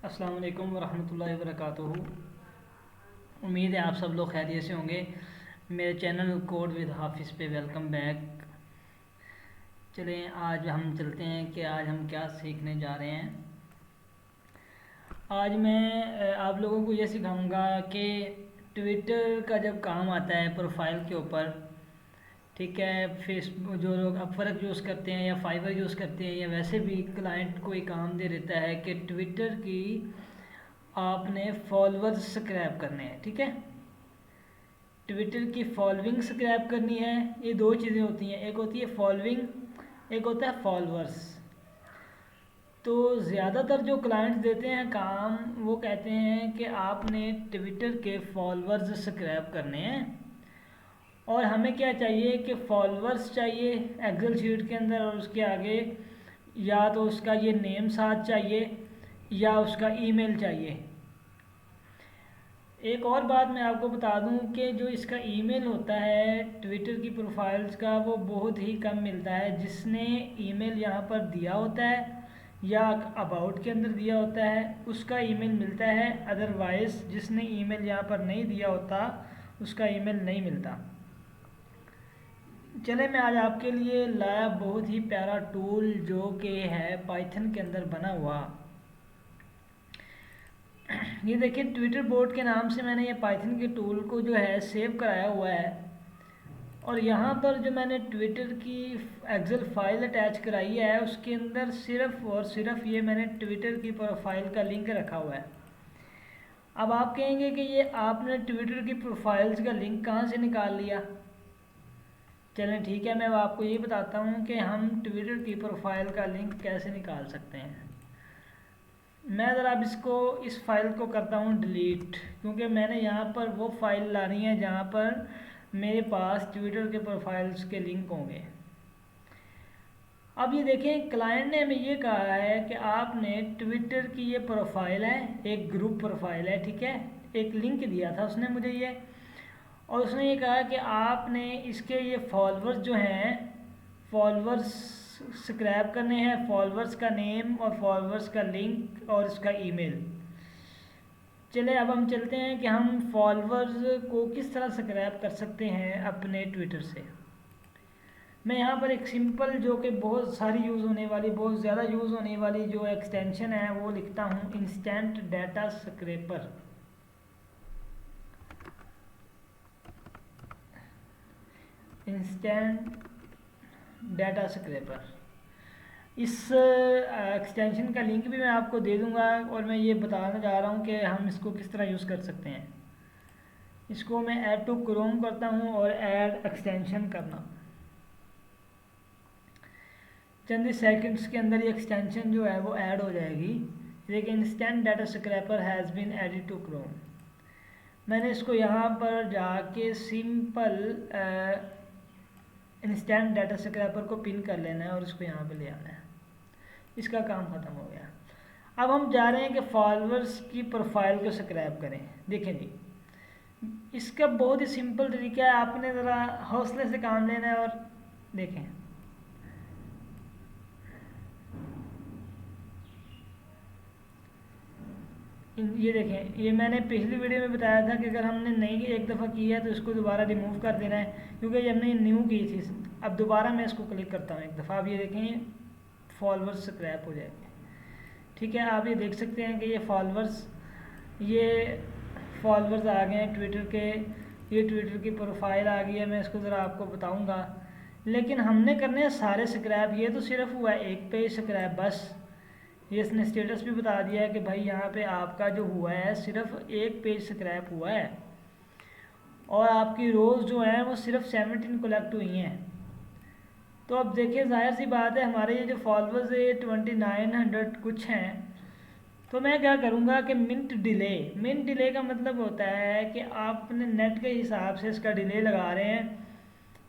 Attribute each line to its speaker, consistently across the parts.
Speaker 1: अस्सलाम वालेकुम वरहमतुल्लाहि वबरकातुहू। उम्मीद है आप सब लोग खैरियत से होंगे। मेरे चैनल कोड विद हाफिज़ पे वेलकम बैक। चलें आज हम चलते हैं कि आज हम क्या सीखने जा रहे हैं। आज मैं आप लोगों को ये सिखाऊंगा कि ट्विटर का जब काम आता है प्रोफाइल के ऊपर, ठीक है, फेसबुक जो लोग अपवर्क यूज़ करते हैं या फाइवर यूज़ करते हैं या वैसे भी क्लाइंट कोई काम दे देता है कि ट्विटर की आपने फॉलोअर्स सब्सक्राइब करने हैं, ठीक है, ट्विटर की फॉलोइंग सब्सक्राइब करनी है। ये दो चीज़ें होती हैं, एक होती है फॉलोइंग, एक होता है फॉलोअर्स। तो ज़्यादातर जो क्लाइंट्स देते हैं काम, वो कहते हैं कि आपने ट्विटर के फॉलोअर्स सब्सक्राइब करने हैं और हमें क्या चाहिए कि फॉलोअर्स चाहिए एक्सेल शीट के अंदर, और उसके आगे या तो उसका ये नेम साथ चाहिए या उसका ईमेल चाहिए। एक और बात मैं आपको बता दूं कि जो इसका ईमेल होता है ट्विटर की प्रोफाइल्स का, वो बहुत ही कम मिलता है। जिसने ईमेल यहाँ पर दिया होता है या अबाउट के अंदर दिया होता है उसका ईमेल मिलता है, अदरवाइज़ जिसने ईमेल यहाँ पर नहीं दिया होता उसका ईमेल नहीं मिलता। चले मैं आज आपके लिए लाया बहुत ही प्यारा टूल जो कि है पाइथन के अंदर बना हुआ। ये देखिए ट्विटर बोर्ड के नाम से मैंने ये पाइथन के टूल को जो है सेव कराया हुआ है, और यहाँ पर जो मैंने ट्विटर की एक्सेल फाइल अटैच कराई है उसके अंदर सिर्फ और सिर्फ ये मैंने ट्विटर की प्रोफाइल का लिंक रखा हुआ है। अब आप कहेंगे कि ये आपने ट्विटर की प्रोफाइल्स का लिंक कहाँ से निकाल लिया। चलें ठीक है, मैं अब आपको ये बताता हूँ कि हम ट्विटर की प्रोफाइल का लिंक कैसे निकाल सकते हैं। मैं ज़रा अब इसको इस फाइल को करता हूँ डिलीट, क्योंकि मैंने यहाँ पर वो फाइल लानी है जहाँ पर मेरे पास ट्विटर के प्रोफाइल्स के लिंक होंगे। अब ये देखें क्लाइंट ने हमें ये कहा है कि आपने ट्विटर की ये प्रोफाइल है, एक ग्रुप प्रोफाइल है, ठीक है, एक लिंक दिया था उसने मुझे ये, और उसने ये कहा कि आपने इसके ये फॉलोअर्स जो हैं, फॉलोअर्स सब्सक्राइब करने हैं, फॉलोअर्स का नेम और फॉलोअर्स का लिंक और इसका ईमेल। चले अब हम चलते हैं कि हम फॉलोअर्स को किस तरह सब्सक्राइब कर सकते हैं अपने ट्विटर से। मैं यहाँ पर एक सिंपल जो कि बहुत सारी यूज़ होने वाली, बहुत ज़्यादा यूज़ होने वाली जो एक्सटेंशन है वो लिखता हूँ, instant data scraper. Instant data scraper, इस एक्सटेंशन का लिंक भी मैं आपको दे दूंगा, और मैं ये बताना चाह रहा हूँ कि हम इसको किस तरह यूज़ कर सकते हैं। इसको मैं ऐड टू क्रोम करता हूँ और ऐड एक्सटेंशन करना, चंद सेकंड्स के अंदर ये एक्सटेंशन जो है वो ऐड हो जाएगी। देखिए instant data scraper has been added to Chrome. मैंने इसको यहाँ पर जाके सिंपल इंस्टेंट डाटा स्क्रैपर को पिन कर लेना है और इसको यहाँ पे ले आना है। इसका काम ख़त्म हो गया। अब हम जा रहे हैं कि फॉलोअर्स की प्रोफाइल को सब्सक्राइब करें। देखें जी, इसका बहुत ही सिंपल तरीका है, आपने ज़रा हौसले से काम लेना है। और देखें ये देखें, ये मैंने पिछली वीडियो में बताया था कि अगर हमने नहीं एक दफ़ा किया है तो इसको दोबारा रिमूव कर देना है, क्योंकि ये हमने न्यू की थी। अब दोबारा मैं इसको क्लिक करता हूँ एक दफ़ा, अब ये देखें फॉलोअर्स स्क्रैप हो जाएंगे, ठीक है। आप ये देख सकते हैं कि ये फॉलोअर्स आ गए हैं ट्विटर के, ये ट्विटर की प्रोफाइल आ गई है। मैं इसको ज़रा आपको बताऊँगा, लेकिन हमने करने हैं सारे स्क्रैप। ये तो सिर्फ हुआ है एक पेज स्क्रैप बस। ये इसने स्टेटस भी बता दिया है कि भाई यहाँ पे आपका जो हुआ है सिर्फ एक पेज स्क्रैप हुआ है, और आपकी रोज़ जो हैं वो सिर्फ 17 कलेक्ट हुई हैं। तो अब देखिए जाहिर सी बात है हमारे ये जो फॉलोअर्स है ये 2900 कुछ हैं। तो मैं क्या करूँगा कि मिनट डिले का मतलब होता है कि आप अपने नेट के हिसाब से इसका डिले लगा रहे हैं।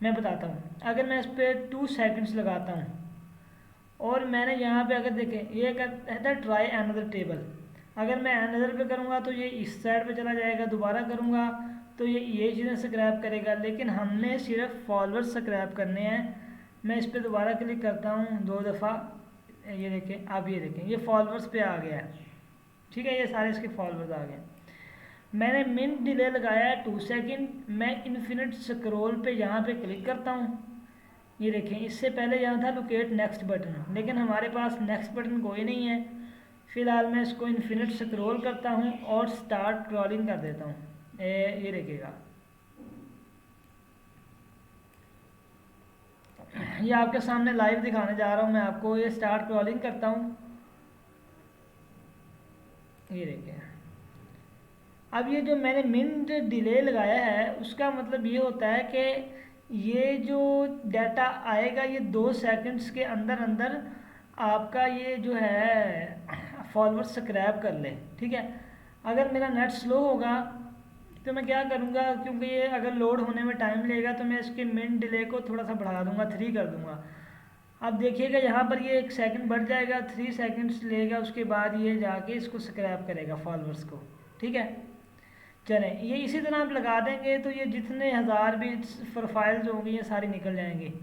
Speaker 1: मैं बताता हूँ, अगर मैं इस पर 2 सेकंड्स लगाता हूँ और मैंने यहाँ पे अगर देखें ये कहता है ट्राई अनदर टेबल, अगर मैं अनदर पे करूँगा तो ये इस साइड पे चला जाएगा, दोबारा करूँगा तो ये चीज़ें स्क्रैप करेगा। लेकिन हमने सिर्फ फॉलोअर्स स्क्रैप करने हैं। मैं इस पर दोबारा क्लिक करता हूँ 2 दफ़ा, ये देखें, आप ये देखें ये फॉलोअर्स पे आ गया है, ठीक है, ये सारे इसके फॉलोअर्स आ गए। मैंने मिनट डिले लगाया है 2 सेकंड। मैं इन्फिनिट स्क्रॉल पे यहाँ पे क्लिक करता हूँ। ये देखें, इससे पहले यहाँ था लोकेट नेक्स्ट बटन, लेकिन हमारे पास नेक्स्ट बटन कोई नहीं है। फ़िलहाल मैं इसको इन्फिनिट स्क्रॉल करता हूँ और स्टार्ट क्रॉलिंग कर देता हूँ। ये देखिएगा, ये आपके सामने लाइव दिखाने जा रहा हूँ मैं आपको। ये स्टार्ट क्रॉलिंग करता हूँ, ये देखिए। अब ये जो मैंने मिनट डिले लगाया है उसका मतलब ये होता है कि ये जो डाटा आएगा ये 2 सेकंड्स के अंदर अंदर आपका ये जो है फॉलोअर स्क्रैब कर ले। ठीक है, अगर मेरा नेट स्लो होगा तो मैं क्या करूँगा, क्योंकि ये अगर लोड होने में टाइम लेगा तो मैं इसके मिनट डिले को थोड़ा सा बढ़ा दूँगा, 3 कर दूँगा। अब देखिएगा यहाँ पर ये 1 सेकंड बढ़ जाएगा, 3 सेकंड्स लेगा, उसके बाद ये जाके इसको स्क्रैप करेगा फॉलोअर्स को। ठीक है, चलें, ये इसी तरह आप लगा देंगे तो ये जितने हज़ार भी प्रोफाइल्स होंगी ये सारी निकल जाएंगी।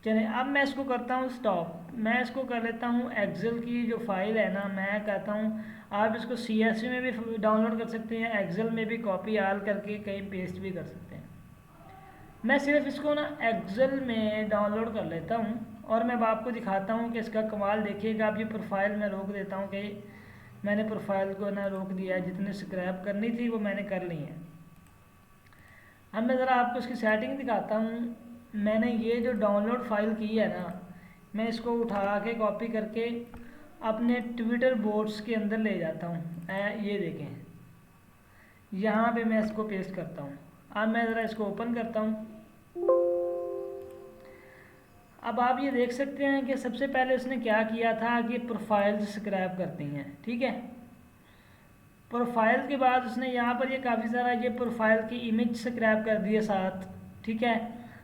Speaker 1: चलें, अब मैं इसको करता हूँ स्टॉप। मैं इसको कर लेता हूँ एक्सेल की जो फाइल है ना, मैं कहता हूँ आप इसको CSV में भी डाउनलोड कर सकते हैं, एक्सेल में भी कॉपी आल करके कहीं पेस्ट भी कर सकते हैं। मैं सिर्फ इसको ना एक्सेल में डाउनलोड कर लेता हूँ और मैं आपको दिखाता हूँ कि इसका कमाल देखिएगा। अब ये प्रोफाइल मैं रोक देता हूँ कि मैंने प्रोफाइल को ना रोक दिया है, जितने स्क्रैप करनी थी वो मैंने कर ली है। अब मैं ज़रा आपको इसकी सेटिंग दिखाता हूँ। मैंने ये जो डाउनलोड फाइल की है ना, मैं इसको उठा के कॉपी करके अपने ट्विटर बोर्ड्स के अंदर ले जाता हूँ। ये देखें, यहाँ पे मैं इसको पेस्ट करता हूँ। अब मैं ज़रा इसको ओपन करता हूँ। अब आप ये देख सकते हैं कि सबसे पहले उसने क्या किया था कि प्रोफाइल्स स्क्रैप करती हैं। ठीक है, प्रोफाइल के बाद उसने यहाँ पर ये काफ़ी सारा ये प्रोफाइल की इमेज स्क्रैप कर दी है साथ। ठीक है,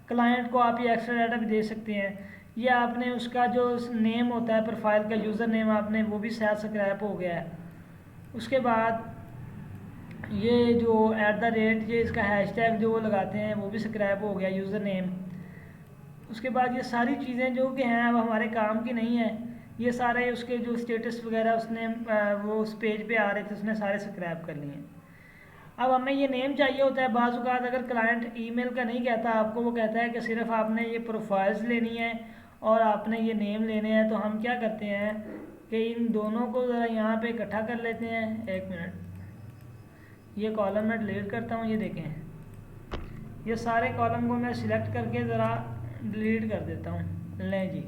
Speaker 1: क्लाइंट को आप ये एक्स्ट्रा डाटा भी दे सकते हैं। ये आपने उसका जो नेम होता है प्रोफाइल का, यूज़र नेम आपने वो भी शायद स्क्रैप हो गया है। उसके बाद ये जो @ ये इसका हैशटैग जो वो लगाते हैं वो भी स्क्रैप हो गया, यूज़र नेम। उसके बाद ये सारी चीज़ें जो कि हैं अब हमारे काम की नहीं है, ये सारे उसके जो स्टेटस वगैरह उसने वो उस पेज पे आ रहे थे उसने सारे स्क्रैप कर लिए। अब हमें ये नेम चाहिए होता है। बाज़ औक़ात अगर क्लाइंट ईमेल का नहीं कहता आपको, वो कहता है कि सिर्फ आपने ये प्रोफाइल्स लेनी है और आपने ये नेम लेने हैं, तो हम क्या करते हैं कि इन दोनों को ज़रा यहाँ पे इकट्ठा कर लेते हैं। 1 मिनट, ये कॉलम मैं डिलीट करता हूँ। ये देखें, ये सारे कॉलम को मैं सिलेक्ट करके ज़रा डिलीट कर देता हूँ। लें जी,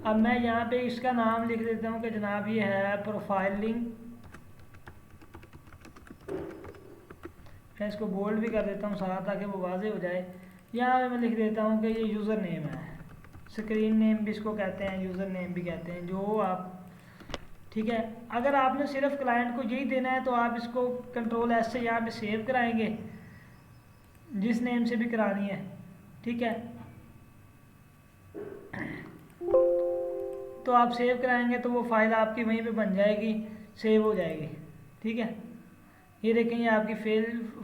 Speaker 1: अब मैं यहाँ पे इसका नाम लिख देता हूँ कि जनाब ये है प्रोफाइलिंग। मैं इसको बोल्ड भी कर देता हूँ सारा ताकि वो वाज़े हो जाए। यहाँ पे मैं लिख देता हूँ कि ये यूज़र नेम है, स्क्रीन नेम भी इसको कहते हैं, यूज़र नेम भी कहते हैं, जो आप। ठीक है, अगर आपने सिर्फ क्लाइंट को यही देना है तो आप इसको Ctrl+S से यहाँ पे सेव कराएंगे, जिस नेम से भी करानी है। ठीक है, तो आप सेव कराएंगे तो वो फाइल आपकी वहीं पे बन जाएगी, सेव हो जाएगी। ठीक है, ये देखें, ये आपकी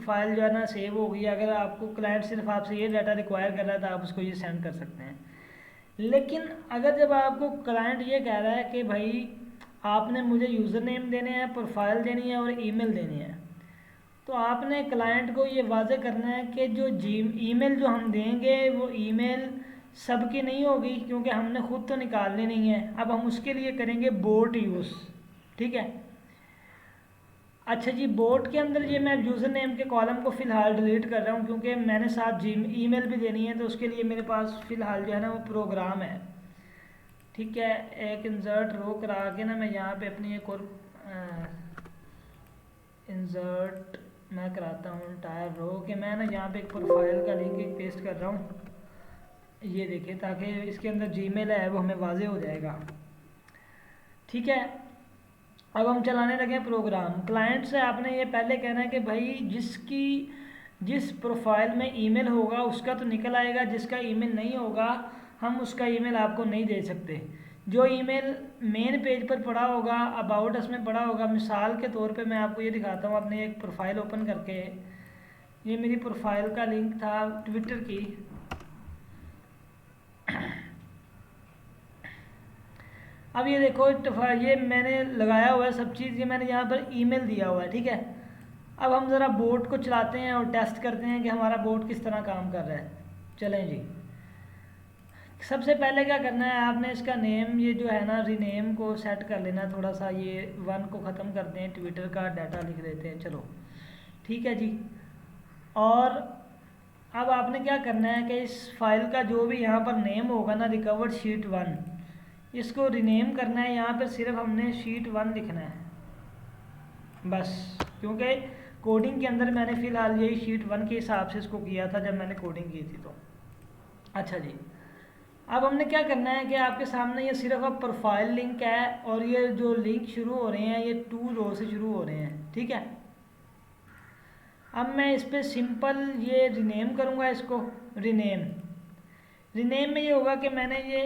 Speaker 1: फाइल जो है ना सेव हो गई। अगर आपको क्लाइंट सिर्फ आपसे ये डाटा रिक्वायर कर रहा है तो आप उसको ये सेंड कर सकते हैं। लेकिन अगर जब आपको क्लाइंट ये कह रहा है कि भाई आपने मुझे यूज़र नेम देने हैं, प्रोफाइल देनी है और ईमेल देनी है, तो आपने क्लाइंट को ये वाज़े करना है कि जो ईमेल जो हम देंगे वो ईमेल सबकी नहीं होगी, क्योंकि हमने ख़ुद तो निकालनी नहीं है। अब हम उसके लिए करेंगे बोट यूज़। ठीक है, अच्छा जी, बोट के अंदर ये मैं यूज़र नेम के कॉलम को फ़िलहाल डिलीट कर रहा हूँ, क्योंकि मैंने साथ ईमेल भी देनी है, तो उसके लिए मेरे पास फ़िलहाल जो है ना वो प्रोग्राम है। ठीक है, एक इंसर्ट रो करा के ना मैं यहाँ पे अपनी एक और इंसर्ट मैं कराता हूँ टायर रो के। मैं ना यहाँ पे एक प्रोफाइल का लिंक पेस्ट कर रहा हूँ, ये देखिए, ताकि इसके अंदर जीमेल है वो हमें वाज़े हो जाएगा। ठीक है, अब हम चलाने लगे प्रोग्राम। क्लाइंट से आपने ये पहले कहना है कि भाई जिस प्रोफाइल में ईमेल होगा उसका तो निकल आएगा, जिसका ईमेल नहीं होगा हम उसका ईमेल आपको नहीं दे सकते। जो ईमेल मेन पेज पर पड़ा होगा, अबाउट अस में पड़ा होगा, मिसाल के तौर पे मैं आपको ये दिखाता हूँ अपने एक प्रोफाइल ओपन करके। ये मेरी प्रोफाइल का लिंक था ट्विटर की। अब ये देखो ये मैंने लगाया हुआ है सब चीज़, ये मैंने यहाँ पर ईमेल दिया हुआ है, ठीक है। अब हम ज़रा बोर्ड को चलाते हैं और टेस्ट करते हैं कि हमारा बोर्ड किस तरह काम कर रहा है। चलें जी, सबसे पहले क्या करना है, आपने इसका नेम ये जो है ना रीनेम को सेट कर लेना थोड़ा सा, ये 1 को ख़त्म करते हैं, ट्विटर का डाटा लिख देते हैं, चलो ठीक है जी। और अब आपने क्या करना है कि इस फाइल का जो भी यहाँ पर नेम होगा ना, रिकवर्ड शीट 1, इसको रीनेम करना है। यहाँ पर सिर्फ हमने शीट 1 लिखना है बस, क्योंकि कोडिंग के अंदर मैंने फ़िलहाल यही शीट 1 के हिसाब से इसको किया था जब मैंने कोडिंग की थी। तो अच्छा जी, अब हमने क्या करना है कि आपके सामने ये सिर्फ अब प्रोफाइल लिंक है और ये जो लिंक शुरू हो रहे हैं ये 2 रो से शुरू हो रहे हैं, ठीक है। अब मैं इस पर सिंपल ये रीनेम करूँगा, इसको रीनेम में ये होगा कि मैंने ये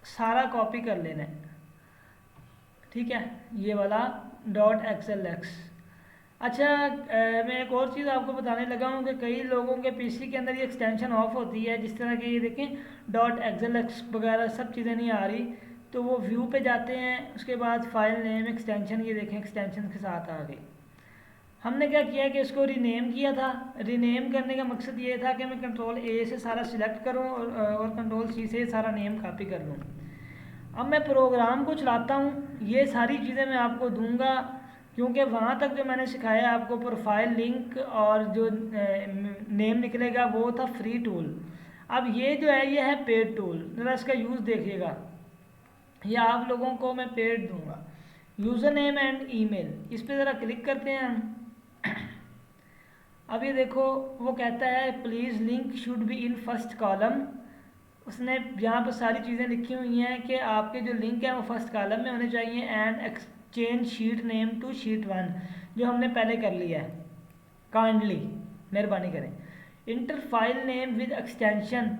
Speaker 1: सारा कॉपी कर लेना है, ठीक है, ये वाला .xlx। अच्छा मैं एक और चीज़ आपको बताने लगा हूँ कि कई लोगों के पीसी के अंदर ये एक्सटेंशन ऑफ होती है, जिस तरह के ये देखें .xlx वगैरह सब चीज़ें नहीं आ रही, तो वो व्यू पे जाते हैं, उसके बाद फाइल नेम एक्सटेंशन, ये देखें एक्सटेंशन के साथ आ गई। हमने क्या किया कि इसको रीनेम किया था। रीनेम करने का मकसद ये था कि मैं कंट्रोल A से सारा सिलेक्ट करूँ और कंट्रोल C से सारा नेम कॉपी कर लूँ। अब मैं प्रोग्राम को चलाता हूँ, ये सारी चीज़ें मैं आपको दूंगा, क्योंकि वहाँ तक जो मैंने सिखाया आपको प्रोफाइल लिंक और जो नेम निकलेगा वो था फ्री टूल। अब ये जो है ये है पेड टूल, ज़रा इसका यूज़ देखिएगा, ये आप लोगों को मैं पेड दूंगा। यूज़र नेम एंड ईमेल, इस पर ज़रा क्लिक करते हैं हम। अब ये देखो वो कहता है please link should be in first column. उसने यहाँ पर सारी चीज़ें लिखी हुई हैं कि आपके जो लिंक है वो फर्स्ट कॉलम में होने चाहिए, and exchange sheet name to sheet 1, जो हमने पहले कर लिया है। काइंडली मेहरबानी करें inter file name with extension.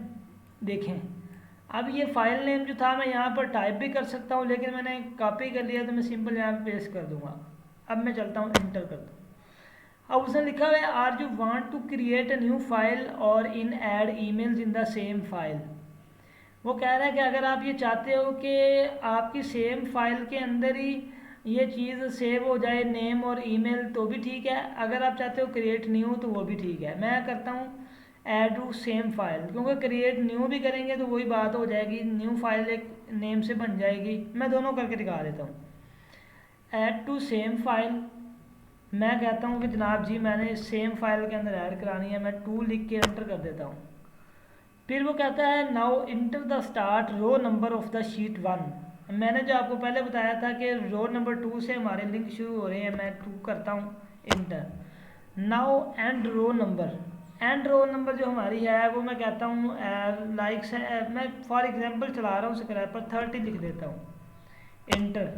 Speaker 1: देखें अब ये फाइल नेम जो था मैं यहाँ पर टाइप भी कर सकता हूँ, लेकिन मैंने कॉपी कर लिया तो मैं सिंपल यहाँ पर पेस्ट कर दूँगा। अब मैं चलता हूँ इंटर कर दूँ। अब उसने लिखा हुआ है are you want to create a new file और in add emails in the same file. वो कह रहा है कि अगर आप ये चाहते हो कि आपकी सेम फाइल के अंदर ही ये चीज़ सेव हो जाए नेम और ईमेल तो भी ठीक है, अगर आप चाहते हो क्रिएट न्यू तो वो भी ठीक है। मैं करता हूँ ऐड टू सेम फाइल, क्योंकि क्रिएट न्यू भी करेंगे तो वही बात हो जाएगी, न्यू फाइल एक नेम से बन जाएगी। मैं दोनों करके दिखा देता हूँ। ऐड टू सेम फाइल, मैं कहता हूँ कि जनाब जी मैंने सेम फाइल के अंदर ऐड करानी है, मैं 2 लिख के एंटर कर देता हूँ। फिर वो कहता है now enter the start row number of the sheet 1। मैंने जो आपको पहले बताया था कि रो नंबर 2 से हमारे लिंक शुरू हो रहे हैं, मैं 2 करता हूँ enter. Now end row number, end row number जो हमारी है वो मैं कहता हूँ लाइक से मैं फॉर एग्जांपल चला रहा हूँ स्क्रैपर 30 लिख देता हूँ, इंटर।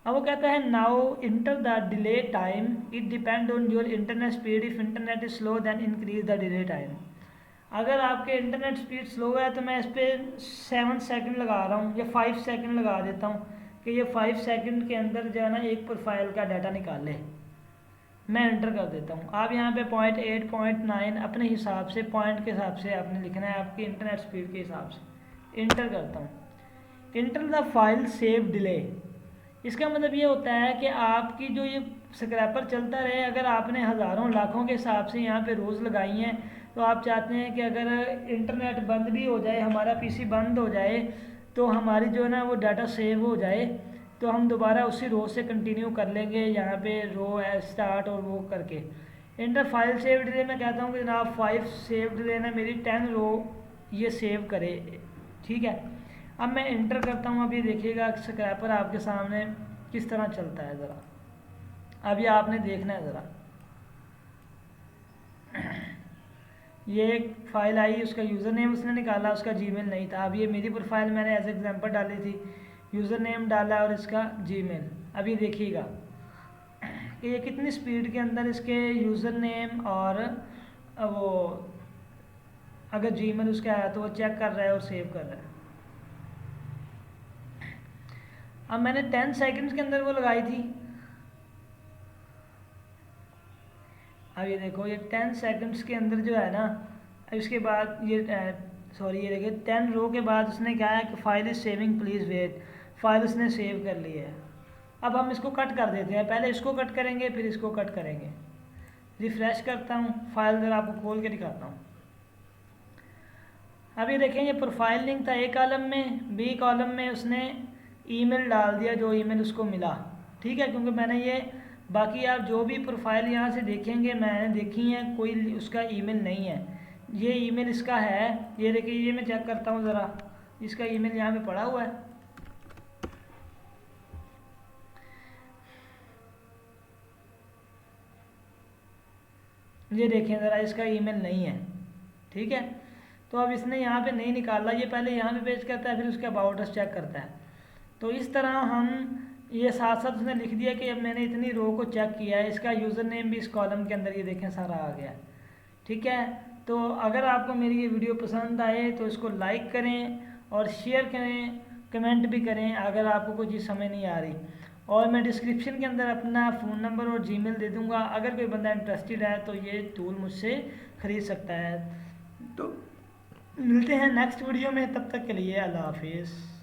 Speaker 1: अब वो कहता है now enter the delay time, it depend on your internet speed, if internet is slow then increase the delay time. अगर आपके इंटरनेट स्पीड स्लो है तो मैं इस पर 7 सेकंड लगा रहा हूँ या 5 सेकंड लगा देता हूँ कि ये 5 सेकंड के अंदर जो है ना एक प्रोफाइल का डाटा निकाले। मैं इंटर कर देता हूँ। आप यहाँ पे 0.8 0.9 अपने हिसाब से पॉइंट के हिसाब से आपने लिखना है, आपकी इंटरनेट स्पीड के हिसाब से। इंटर करता हूँ। Enter the file save delay, इसका मतलब ये होता है कि आपकी जो ये स्क्रैपर चलता रहे, अगर आपने हज़ारों लाखों के हिसाब से यहाँ पे रोज़ लगाई हैं तो आप चाहते हैं कि अगर इंटरनेट बंद भी हो जाए, हमारा पीसी बंद हो जाए, तो हमारी जो है ना वो डाटा सेव हो जाए, तो हम दोबारा उसी रो से कंटिन्यू कर लेंगे। यहाँ पे रो है स्टार्ट और वो करके इंटर फाइल सेव डिले, मैं कहता हूँ कि जनाब 5 सेव डिले ना मेरी 10 रो ये सेव करे, ठीक है। अब मैं इंटर करता हूँ। अब ये देखिएगा स्क्रैपर आपके सामने किस तरह चलता है, ज़रा अब ये आपने देखना है। ज़रा ये एक फ़ाइल आई, उसका यूज़र नेम उसने निकाला, उसका जीमेल नहीं था। अब ये मेरी प्रोफाइल मैंने एज एग्जांपल डाली थी, यूज़र नेम डाला और इसका जीमेल। अब ये देखिएगा कि ये कितनी स्पीड के अंदर इसके यूज़र नेम और वो अगर जीमेल उसका आया तो वो चेक कर रहा है और सेव कर रहा है। अब मैंने 10 सेकंड्स के अंदर वो लगाई थी। अब ये देखो ये 10 सेकंड्स के अंदर जो है ना, इसके बाद ये सॉरी ये देखिए 10 रो के बाद उसने कहा है कि file is saving please wait. File उसने सेव कर ली है। अब हम इसको कट कर देते हैं, पहले इसको कट करेंगे फिर इसको कट करेंगे। रिफ़्रेश करता हूँ, फाइल ज़रा आपको खोल के दिखाता हूँ। अब ये देखें, ये प्रोफाइल लिंक था ए कॉलम में, बी कॉलम में उसने ईमेल डाल दिया जो ईमेल उसको मिला, ठीक है। क्योंकि मैंने ये बाकी आप जो भी प्रोफाइल यहाँ से देखेंगे मैंने देखी है, कोई उसका ईमेल नहीं है। ये ईमेल इसका है, ये देखिए, ये मैं चेक करता हूँ ज़रा, इसका ईमेल यहाँ पे पड़ा हुआ है। ये देखें ज़रा, इसका ईमेल नहीं है, ठीक है। तो अब इसने यहाँ पे नहीं निकाला, ये पहले यहाँ पे पेश करता है फिर उसके अबाउट अस चेक करता है। तो इस तरह हम ये साथ साथ उसने लिख दिया कि अब मैंने इतनी रो को चेक किया है, इसका यूज़र नेम भी इस कॉलम के अंदर ये देखें सारा आ गया, ठीक है। तो अगर आपको मेरी ये वीडियो पसंद आए तो इसको लाइक करें और शेयर करें, कमेंट भी करें अगर आपको कोई चीज़ समझ नहीं आ रही। और मैं डिस्क्रिप्शन के अंदर अपना फ़ोन नंबर और जीमेल दे दूँगा, अगर कोई बंदा इंटरेस्टेड है तो ये टूल मुझसे ख़रीद सकता है। तो मिलते हैं नेक्स्ट वीडियो में, तब तक के लिए अल्लाह हाफिज़।